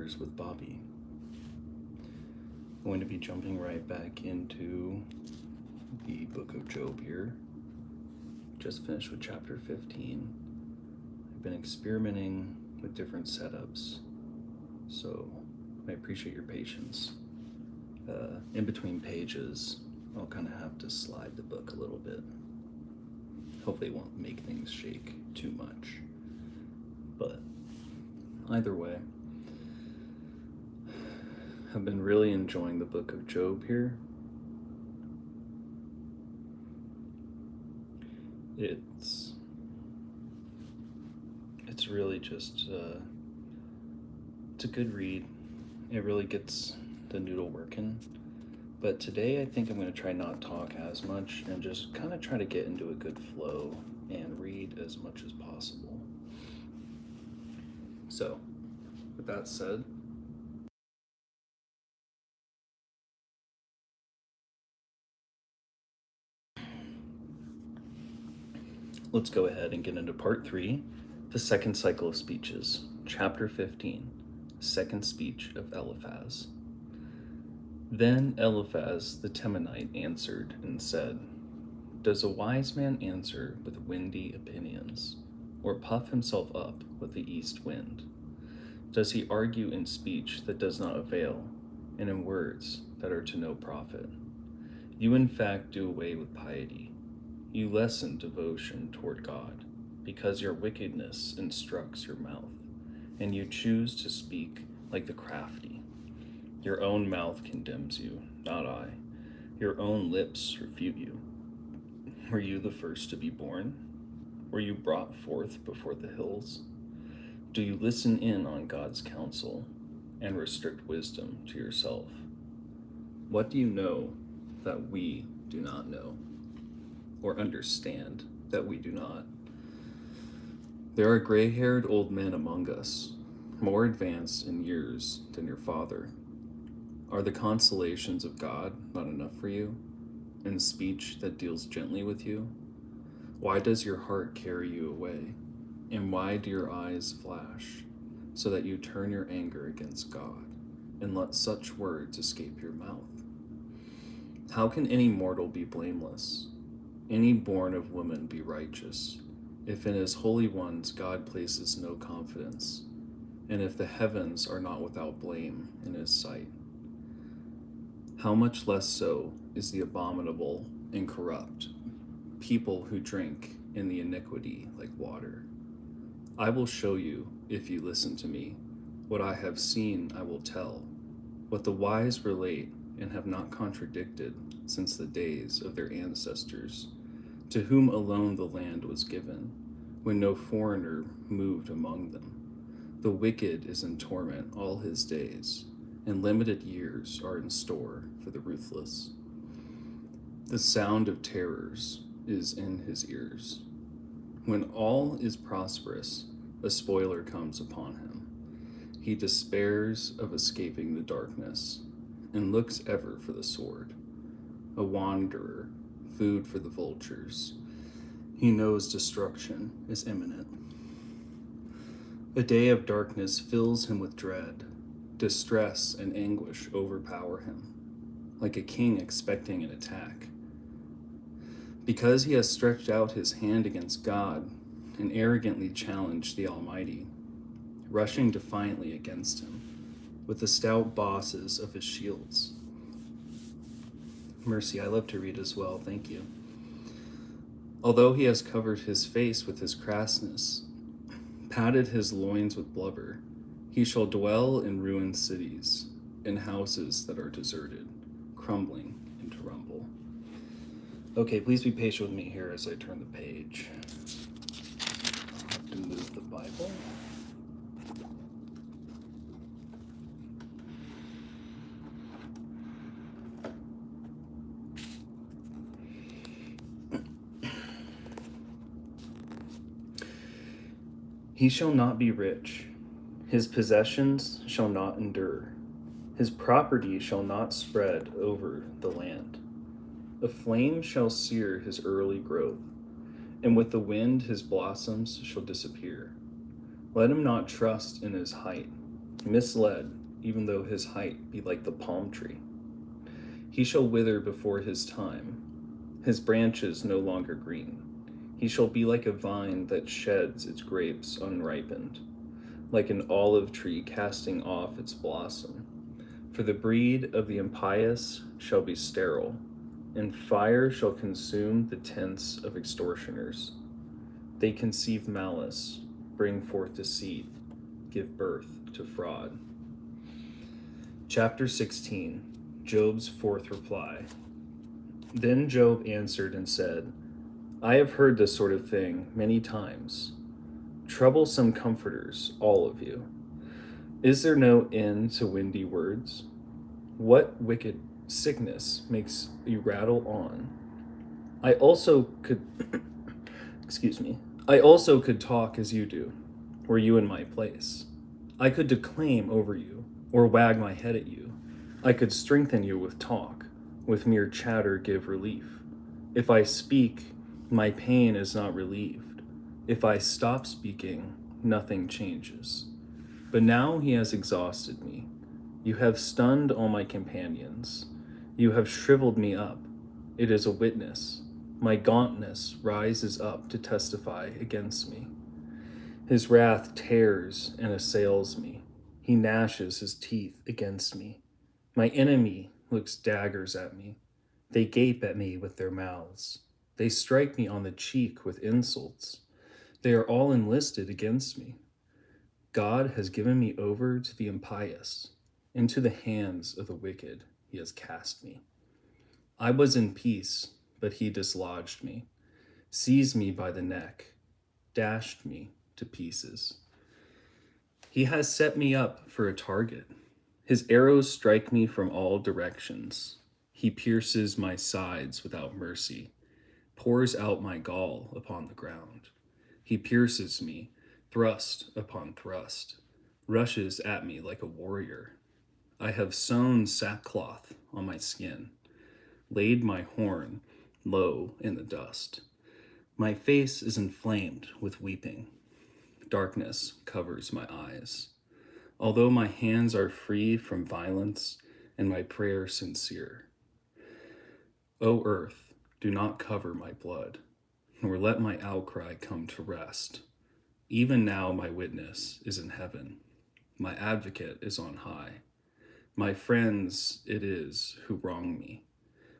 Hours with Bobby. I'm going to be jumping right back into the book of Job here. Just finished with chapter 15. I've been experimenting with different setups, so I appreciate your patience. In between pages, I'll kind of have to slide the book a little bit. Hopefully it won't make things shake too much. But either way, I've been really enjoying the book of Job here. It's really just, it's a good read. It really gets the noodle working. But today I think I'm going to try not talk as much and just kind of try to get into a good flow and read as much as possible. So, with that said, let's go ahead and get into part 3, the second cycle of speeches, chapter 15, second speech of Eliphaz. Then Eliphaz the Temanite answered and said, "Does a wise man answer with windy opinions, or puff himself up with the east wind? Does he argue in speech that does not avail, and in words that are to no profit? You in fact do away with piety. You lessen devotion toward God, because your wickedness instructs your mouth, and you choose to speak like the crafty. Your own mouth condemns you, not I. Your own lips refute you. Were you the first to be born? Were you brought forth before the hills? Do you listen in on God's counsel and restrict wisdom to yourself? What do you know that we do not know, or understand that we do not? There are gray-haired old men among us, more advanced in years than your father. Are the consolations of God not enough for you, and speech that deals gently with you? Why does your heart carry you away, and why do your eyes flash, so that you turn your anger against God, and let such words escape your mouth? How can any mortal be blameless, any born of woman be righteous, if in his holy ones God places no confidence, and if the heavens are not without blame in his sight? How much less so is the abominable and corrupt, people who drink in the iniquity like water. I will show you, if you listen to me, what I have seen I will tell, what the wise relate and have not contradicted since the days of their ancestors, to whom alone the land was given, when no foreigner moved among them. The wicked is in torment all his days, and limited years are in store for the ruthless. The sound of terrors is in his ears. When all is prosperous, a spoiler comes upon him. He despairs of escaping the darkness, and looks ever for the sword. A wanderer, food for the vultures. He knows destruction is imminent. A day of darkness fills him with dread. Distress and anguish overpower him, like a king expecting an attack. Because he has stretched out his hand against God and arrogantly challenged the Almighty, rushing defiantly against him with the stout bosses of his shields. Mercy, I love to read as well, thank you. Although he has covered his face with his crassness, padded his loins with blubber, he shall dwell in ruined cities, in houses that are deserted, crumbling into rumble. Okay, please be patient with me here as I turn the page. I'll have to move the Bible. He shall not be rich. His possessions shall not endure. His property shall not spread over the land. A flame shall sear his early growth, and with the wind his blossoms shall disappear. Let him not trust in his height, misled, even though his height be like the palm tree. He shall wither before his time, his branches no longer green. He shall be like a vine that sheds its grapes unripened, like an olive tree casting off its blossom. For the breed of the impious shall be sterile, and fire shall consume the tents of extortioners. They conceive malice, bring forth deceit, give birth to fraud. Chapter 16, Job's fourth reply. Then Job answered and said, I have heard this sort of thing many times. Troublesome comforters, all of you. Is there no end to windy words? What wicked sickness makes you rattle on? I also could, excuse me, I also could talk as you do, were you in my place. I could declaim over you, or wag my head at you. I could strengthen you with talk, with mere chatter give relief. If I speak, my pain is not relieved. If I stop speaking, nothing changes. But now he has exhausted me. You have stunned all my companions. You have shriveled me up. It is a witness. My gauntness rises up to testify against me. His wrath tears and assails me. He gnashes his teeth against me. My enemy looks daggers at me. They gape at me with their mouths. They strike me on the cheek with insults. They are all enlisted against me. God has given me over to the impious. Into the hands of the wicked he has cast me. I was in peace, but he dislodged me, seized me by the neck, dashed me to pieces. He has set me up for a target. His arrows strike me from all directions. He pierces my sides without mercy, pours out my gall upon the ground. He pierces me, thrust upon thrust, rushes at me like a warrior. I have sewn sackcloth on my skin, laid my horn low in the dust. My face is inflamed with weeping. Darkness covers my eyes. Although my hands are free from violence and my prayer sincere. O earth, do not cover my blood, nor let my outcry come to rest. Even now my witness is in heaven. My advocate is on high. My friends it is who wrong me.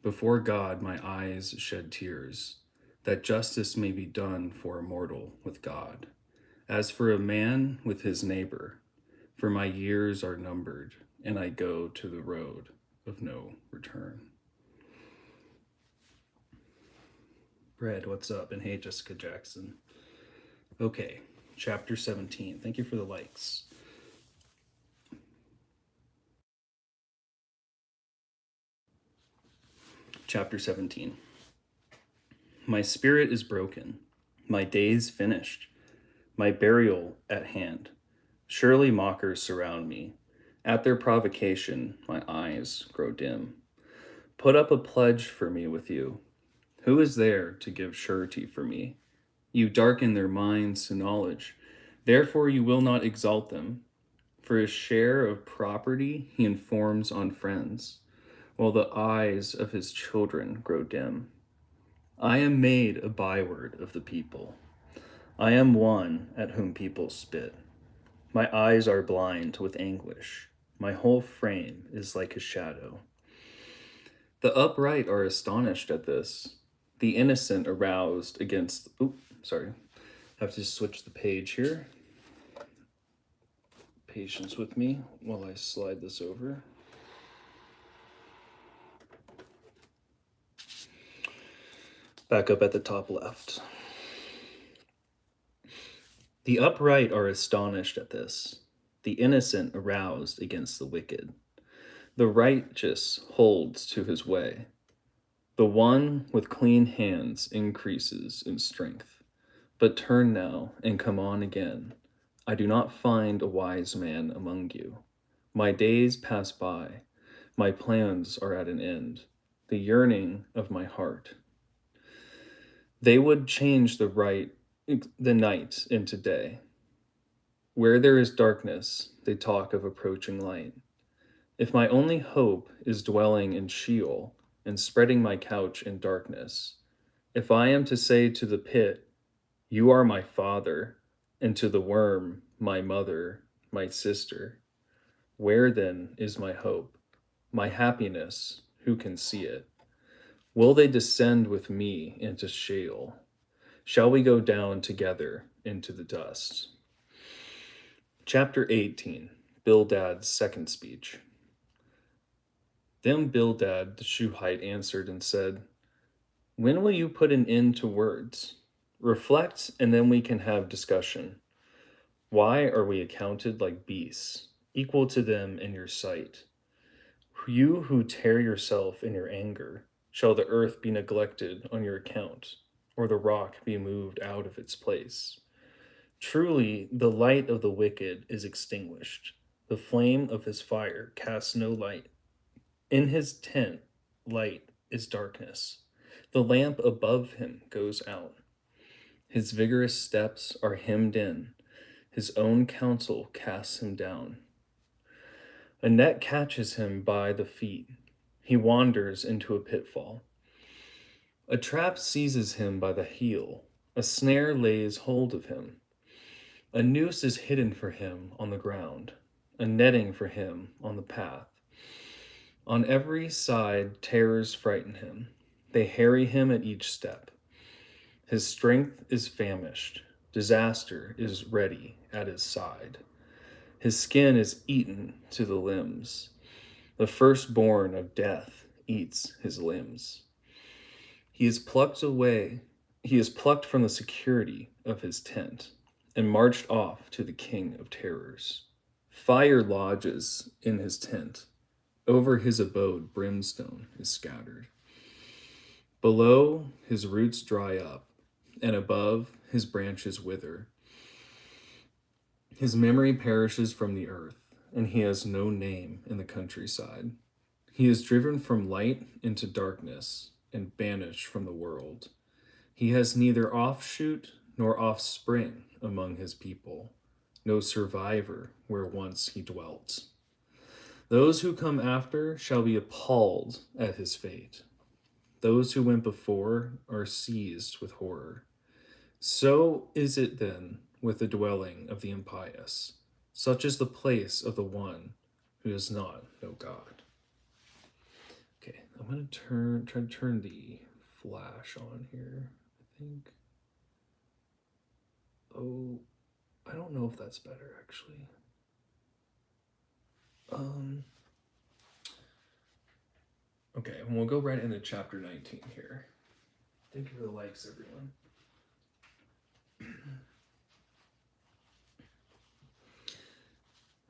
Before God my eyes shed tears, that justice may be done for a mortal with God. As for a man with his neighbor, for my years are numbered, and I go to the road of no return. Brad, what's up? And hey, Jessica Jackson. Okay, chapter 17. Thank you for the likes. Chapter 17. My spirit is broken, my days finished, my burial at hand. Surely mockers surround me. At their provocation, my eyes grow dim. Put up a pledge for me with you. Who is there to give surety for me? You darken their minds to knowledge. Therefore you will not exalt them. For his share of property he informs on friends, while the eyes of his children grow dim. I am made a byword of the people. I am one at whom people spit. My eyes are blind with anguish. My whole frame is like a shadow. The upright are astonished at this. The innocent aroused against... sorry. I have to switch the page here. Patience with me while I slide this over. Back up at the top left. The upright are astonished at this. The innocent aroused against the wicked. The righteous holds to his way. The one with clean hands increases in strength. But turn now and come on again. I do not find a wise man among you. My days pass by. My plans are at an end. The yearning of my heart. They would change the night into day. Where there is darkness, they talk of approaching light. If my only hope is dwelling in Sheol and spreading my couch in darkness, if I am to say to the pit, "You are my father," and to the worm, "My mother, my sister," where then is my hope, my happiness? Who can see it? Will they descend with me into Sheol? Shall we go down together into the dust? Chapter 18, Bildad's second speech. Then Bildad the Shuhite answered and said, "When will you put an end to words? Reflect, and then we can have discussion. Why are we accounted like beasts, equal to them in your sight? You who tear yourself in your anger, shall the earth be neglected on your account, or the rock be moved out of its place? Truly, the light of the wicked is extinguished. The flame of his fire casts no light. In his tent, light is darkness. The lamp above him goes out. His vigorous steps are hemmed in. His own counsel casts him down. A net catches him by the feet. He wanders into a pitfall. A trap seizes him by the heel. A snare lays hold of him. A noose is hidden for him on the ground, a netting for him on the path. On every side, terrors frighten him. They harry him at each step. His strength is famished. Disaster is ready at his side. His skin is eaten to the limbs. The firstborn of death eats his limbs. He is plucked away. He is plucked from the security of his tent and marched off to the king of terrors. Fire lodges in his tent. Over his abode brimstone is scattered. Below, his roots dry up, and above, his branches wither. His memory perishes from the earth, and he has no name in the countryside. He is driven from light into darkness and banished from the world. He has neither offshoot nor offspring among his people, no survivor where once he dwelt. Those who come after shall be appalled at his fate. Those who went before are seized with horror. So is it then with the dwelling of the impious. Such is the place of the one who does not know God. Okay, I'm going to try to turn the flash on here, I think. Oh, I don't know if that's better, actually. Okay, and we'll go right into chapter 19 here. Thank you for the likes, everyone.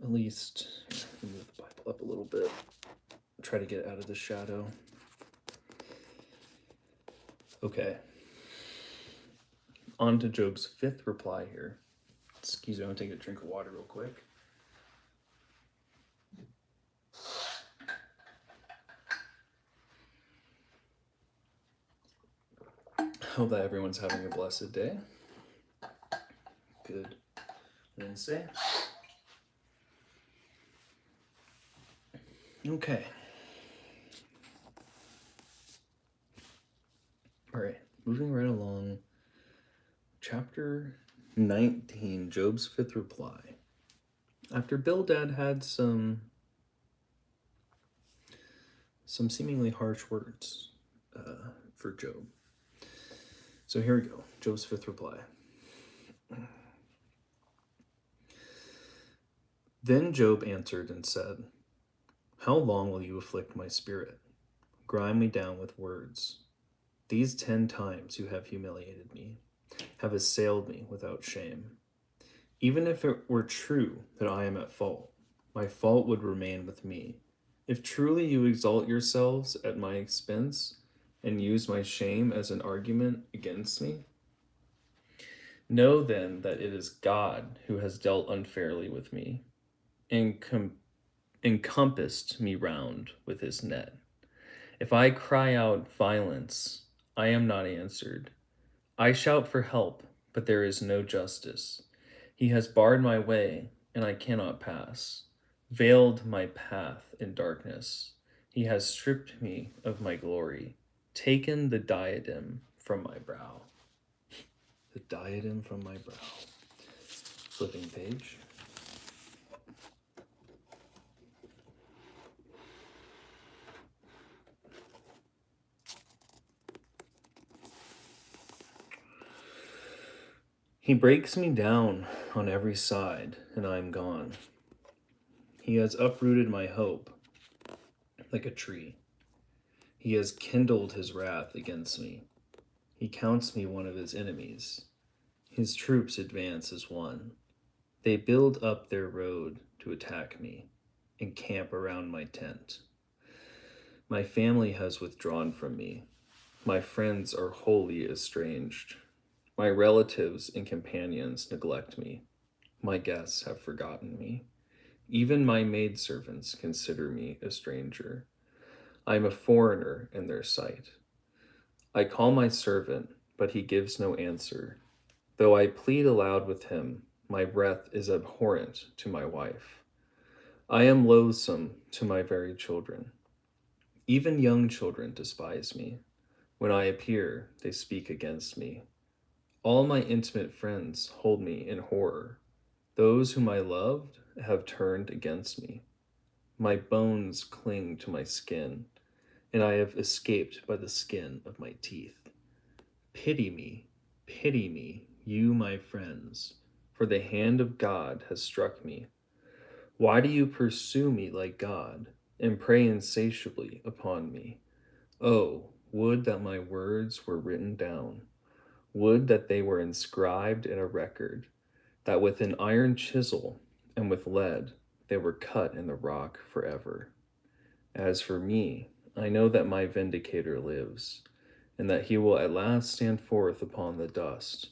At least, move the Bible up a little bit. Try to get out of the shadow. Okay. On to Job's fifth reply here. Excuse me, I'm gonna take a drink of water real quick. Hope that everyone's having a blessed day. Good Wednesday. Okay. All right, moving right along. Chapter 19, Job's fifth reply. After Bildad had some seemingly harsh words for Job. So here we go, Job's fifth reply. Then Job answered and said, "How long will you afflict my spirit, grind me down with words? These 10 times you have humiliated me, have assailed me without shame. Even if it were true that I am at fault, my fault would remain with me. If truly you exalt yourselves at my expense and use my shame as an argument against me, know then that it is God who has dealt unfairly with me and encompassed me round with his net. If I cry out violence, I am not answered. I shout for help, but there is no justice. He has barred my way, and I cannot pass, veiled my path in darkness. He has stripped me of my glory, taken the diadem from my brow. The diadem from my brow. Flipping page. He breaks me down on every side, and I am gone. He has uprooted my hope like a tree. He has kindled his wrath against me. He counts me one of his enemies. His troops advance as one. They build up their road to attack me and camp around my tent. My family has withdrawn from me. My friends are wholly estranged. My relatives and companions neglect me. My guests have forgotten me. Even my maidservants consider me a stranger. I am a foreigner in their sight. I call my servant, but he gives no answer. Though I plead aloud with him, my breath is abhorrent to my wife. I am loathsome to my very children. Even young children despise me. When I appear, they speak against me. All my intimate friends hold me in horror. Those whom I loved have turned against me. My bones cling to my skin, and I have escaped by the skin of my teeth. Pity me, you my friends, for the hand of God has struck me. Why do you pursue me like God, and prey insatiably upon me? Oh, would that my words were written down. Would that they were inscribed in a record, that with an iron chisel and with lead they were cut in the rock forever. As for me, I know that my vindicator lives, and that he will at last stand forth upon the dust.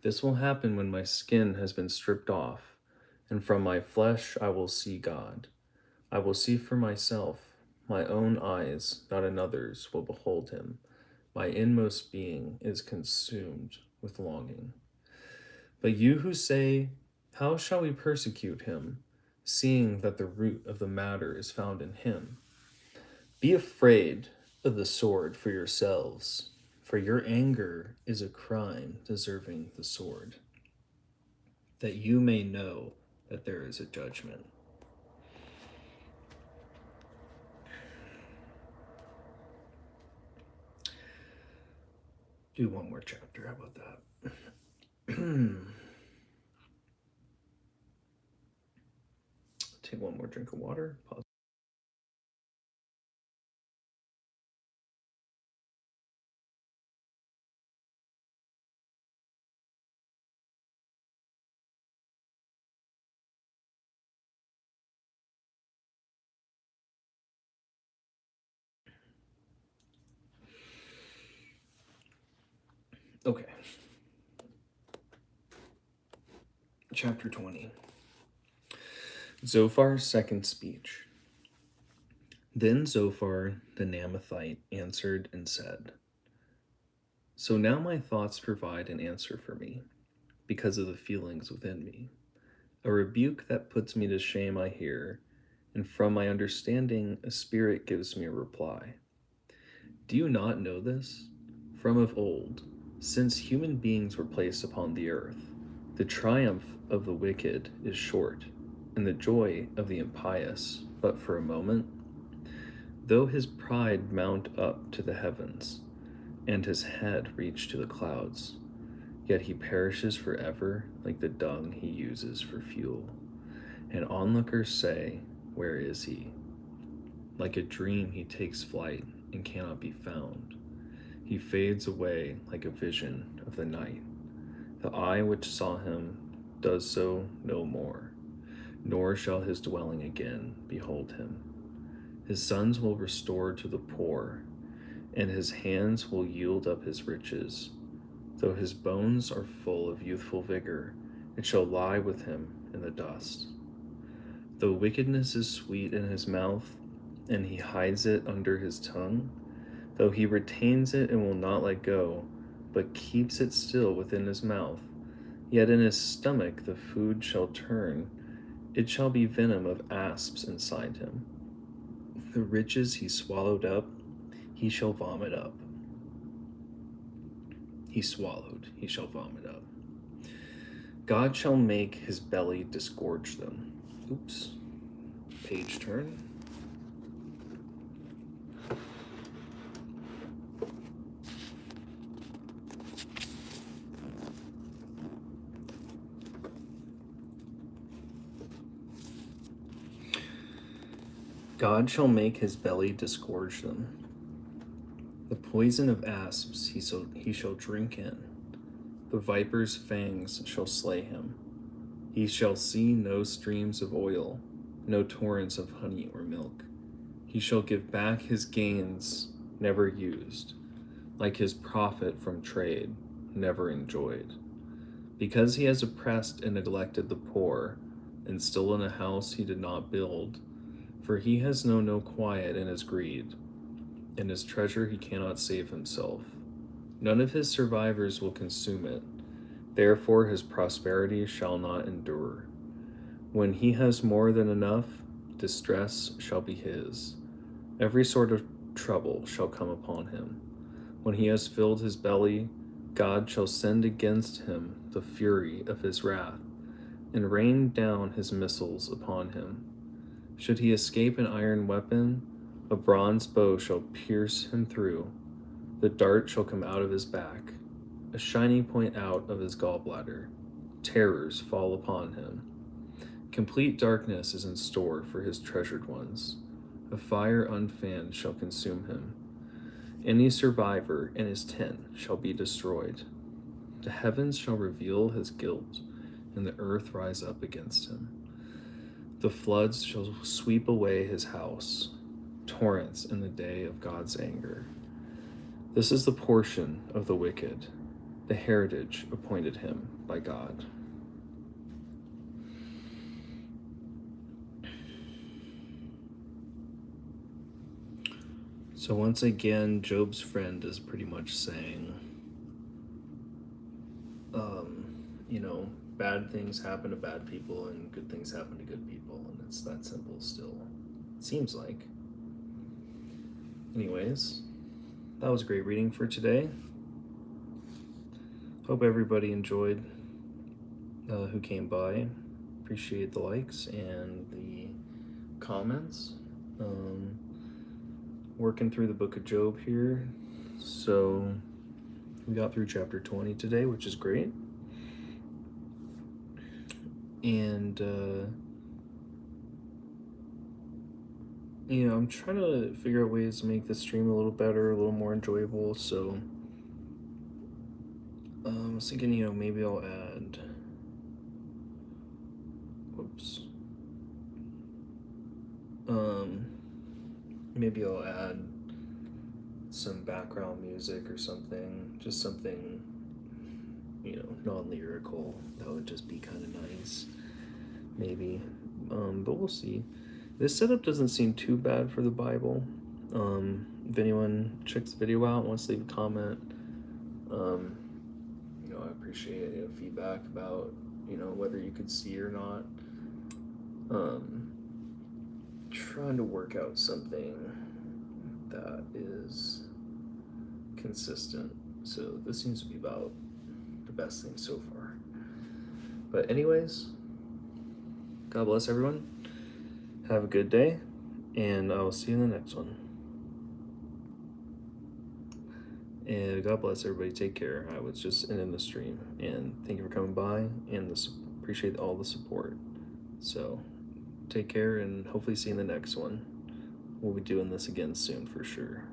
This will happen when my skin has been stripped off, and from my flesh I will see God. I will see for myself. My own eyes, not another's, will behold him. My inmost being is consumed with longing. But you who say, how shall we persecute him, seeing that the root of the matter is found in him? Be afraid of the sword for yourselves, for your anger is a crime deserving the sword, that you may know that there is a judgment. Do one more chapter. How about that? Take one more drink of water. Pause. Okay. Chapter 20. Zophar's second speech. Then Zophar the Naamathite answered and said, so now my thoughts provide an answer for me, because of the feelings within me. A rebuke that puts me to shame I hear, and from my understanding a spirit gives me a reply. Do you not know this? From of old, since human beings were placed upon the earth, the triumph of the wicked is short, and the joy of the impious but for a moment. Though his pride mount up to the heavens, and his head reach to the clouds, yet he perishes forever like the dung he uses for fuel. And onlookers say, where is he? Like a dream he takes flight and cannot be found. He fades away like a vision of the night. The eye which saw him does so no more, nor shall his dwelling again behold him. His sons will restore to the poor, and his hands will yield up his riches. Though his bones are full of youthful vigor, it shall lie with him in the dust. Though wickedness is sweet in his mouth, and he hides it under his tongue, though he retains it and will not let go, but keeps it still within his mouth, Yet in his stomach the food shall turn, it shall be venom of asps inside him. The riches he swallowed up, he shall vomit up. He swallowed, he shall vomit up. God shall make his belly disgorge them. Oops. Page turn. God shall make his belly disgorge them. The poison of asps he shall drink in. The viper's fangs shall slay him. He shall see no streams of oil, no torrents of honey or milk. He shall give back his gains never used, like his profit from trade never enjoyed. Because he has oppressed and neglected the poor, and stolen a house he did not build, for he has known no quiet in his greed. In his treasure he cannot save himself. None of his survivors will consume it. Therefore his prosperity shall not endure. When he has more than enough, distress shall be his. Every sort of trouble shall come upon him. When he has filled his belly, God shall send against him the fury of his wrath, and rain down his missiles upon him. Should he escape an iron weapon, a bronze bow shall pierce him through. The dart shall come out of his back, a shining point out of his gallbladder. Terrors fall upon him. Complete darkness is in store for his treasured ones. A fire unfanned shall consume him. Any survivor in his tent shall be destroyed. The heavens shall reveal his guilt, and the earth rise up against him. The floods shall sweep away his house, torrents in the day of God's anger. This is the portion of the wicked, the heritage appointed him by God. So once again, Job's friend is pretty much saying, bad things happen to bad people and good things happen to good people, and it's that simple still. It seems like. Anyways, that was a great reading for today. Hope everybody enjoyed who came by. Appreciate the likes and the comments. Working through the book of Job here. So we got through chapter 20 today, which is great. And, I'm trying to figure out ways to make this stream a little better, a little more enjoyable. So I was thinking, maybe I'll add, maybe I'll add some background music or something, just something, non-lyrical. That would just be kind of nice, maybe. But we'll see. This setup doesn't seem too bad for the Bible. If anyone checks the video out and wants to leave a comment, I appreciate feedback about whether you could see or not. Trying to work out something that is consistent. So this seems to be about the best thing so far. But anyways, God bless everyone. Have a good day, and I'll see you in the next one. And God bless everybody. Take care. I was just ending the stream, and thank you for coming by, and appreciate all the support. So take care, and hopefully see you in the next one. We'll be doing this again soon for sure.